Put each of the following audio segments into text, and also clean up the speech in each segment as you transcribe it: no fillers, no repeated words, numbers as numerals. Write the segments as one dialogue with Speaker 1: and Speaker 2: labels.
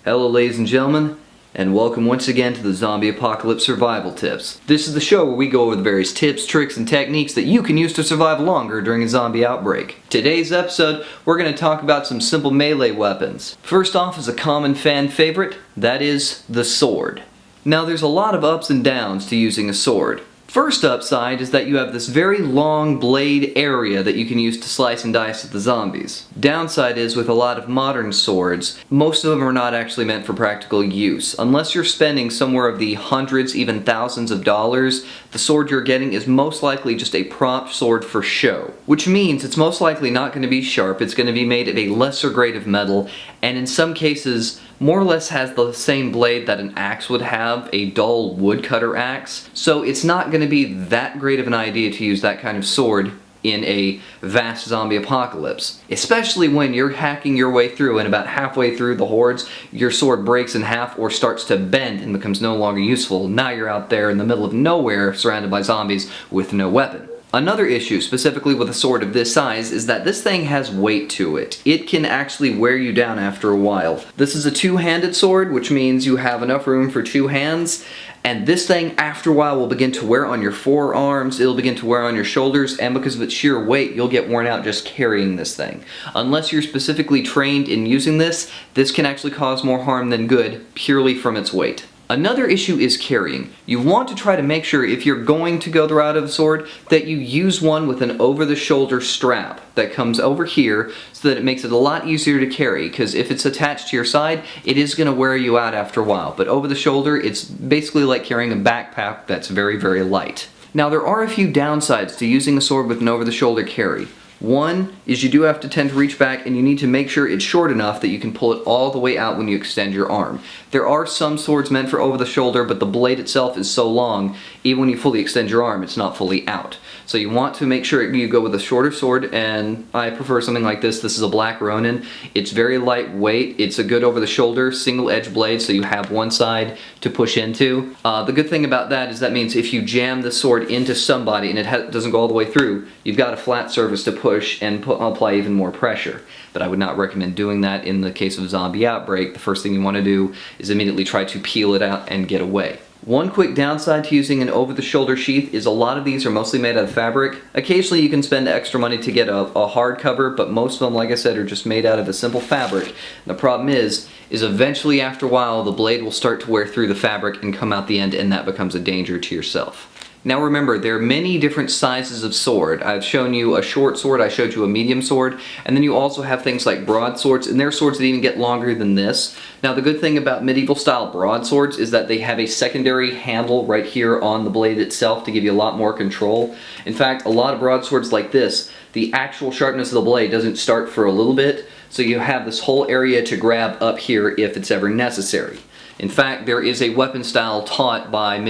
Speaker 1: Hello ladies and gentlemen, and welcome once again to the Zombie Apocalypse Survival Tips. This is the show where we go over the various tips, tricks, and techniques that you can use to survive longer during a zombie outbreak. Today's episode, we're going to talk about some simple melee weapons. First off is a common fan favorite, that is the sword. Now there's a lot of ups and downs to using a sword. First upside is that you have this very long blade area that you can use to slice and dice at the zombies. Downside is with a lot of modern swords, most of them are not actually meant for practical use. Unless you're spending somewhere of the hundreds, even thousands of dollars, the sword you're getting is most likely just a prop sword for show. Which means it's most likely not going to be sharp, it's going to be made of a lesser grade of metal, and in some cases more or less has the same blade that an axe would have, a dull woodcutter axe. So it's not going to be that great of an idea to use that kind of sword in a vast zombie apocalypse. Especially when you're hacking your way through and about halfway through the hordes, your sword breaks in half or starts to bend and becomes no longer useful. Now you're out there in the middle of nowhere surrounded by zombies with no weapon. Another issue, specifically with a sword of this size, is that this thing has weight to it. It can actually wear you down after a while. This is a two-handed sword, which means you have enough room for two hands, and this thing after a while will begin to wear on your forearms, it'll begin to wear on your shoulders, and because of its sheer weight, you'll get worn out just carrying this thing. Unless you're specifically trained in using this can actually cause more harm than good, purely from its weight. Another issue is carrying. You want to try to make sure, if you're going to go the route of a sword, that you use one with an over-the-shoulder strap that comes over here so that it makes it a lot easier to carry, because if it's attached to your side, it is going to wear you out after a while. But over the shoulder, it's basically like carrying a backpack that's very, very light. Now there are a few downsides to using a sword with an over-the-shoulder carry. One is you do have to tend to reach back, and you need to make sure it's short enough that you can pull it all the way out when you extend your arm. There are some swords meant for over the shoulder, but the blade itself is so long, even when you fully extend your arm, it's not fully out. So you want to make sure you go with a shorter sword, and I prefer something like this. This is a Black Ronin. It's very lightweight. It's a good over-the-shoulder, single-edge blade, so you have one side to push into. The good thing about that is that means if you jam the sword into somebody and it doesn't go all the way through, you've got a flat surface to push and apply even more pressure. But I would not recommend doing that in the case of a zombie outbreak. The first thing you want to do is immediately try to peel it out and get away. One quick downside to using an over-the-shoulder sheath is a lot of these are mostly made out of fabric. Occasionally you can spend extra money to get a hard cover, but most of them, like I said, are just made out of a simple fabric. And the problem is eventually after a while the blade will start to wear through the fabric and come out the end, and that becomes a danger to yourself. Now remember, there are many different sizes of sword. I've shown you a short sword, I showed you a medium sword, and then you also have things like broadswords, and there are swords that even get longer than this. Now the good thing about medieval style broadswords is that they have a secondary handle right here on the blade itself to give you a lot more control. In fact, a lot of broadswords like this, the actual sharpness of the blade doesn't start for a little bit, so you have this whole area to grab up here if it's ever necessary. In fact, there is a weapon style taught by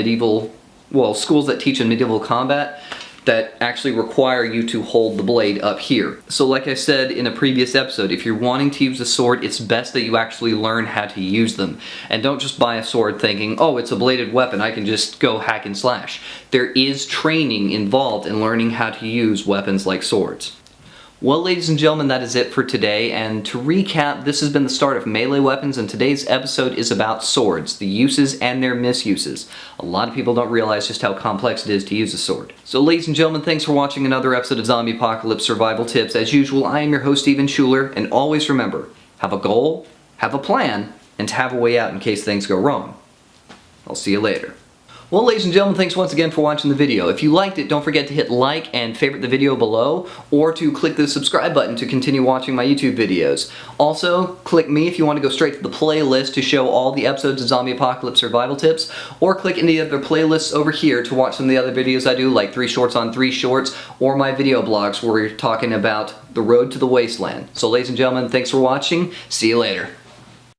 Speaker 1: schools that teach in medieval combat that actually require you to hold the blade up here. So like I said in a previous episode, if you're wanting to use a sword, it's best that you actually learn how to use them. And don't just buy a sword thinking, oh, it's a bladed weapon, I can just go hack and slash. There is training involved in learning how to use weapons like swords. Well, ladies and gentlemen, that is it for today, and to recap, this has been the start of melee weapons, and today's episode is about swords, the uses and their misuses. A lot of people don't realize just how complex it is to use a sword. So ladies and gentlemen, thanks for watching another episode of Zombie Apocalypse Survival Tips. As usual, I am your host, Shuler, and always remember, have a goal, have a plan, and have a way out in case things go wrong. I'll see you later. Well, ladies and gentlemen, thanks once again for watching the video. If you liked it, don't forget to hit like and favorite the video below, or to click the subscribe button to continue watching my YouTube videos. Also, click me if you want to go straight to the playlist to show all the episodes of Zombie Apocalypse Survival Tips, or click any of the other playlists over here to watch some of the other videos I do, like 3 Shorts on 3 Shorts, or my video blogs where we're talking about the road to the wasteland. So ladies and gentlemen, thanks for watching. See you later.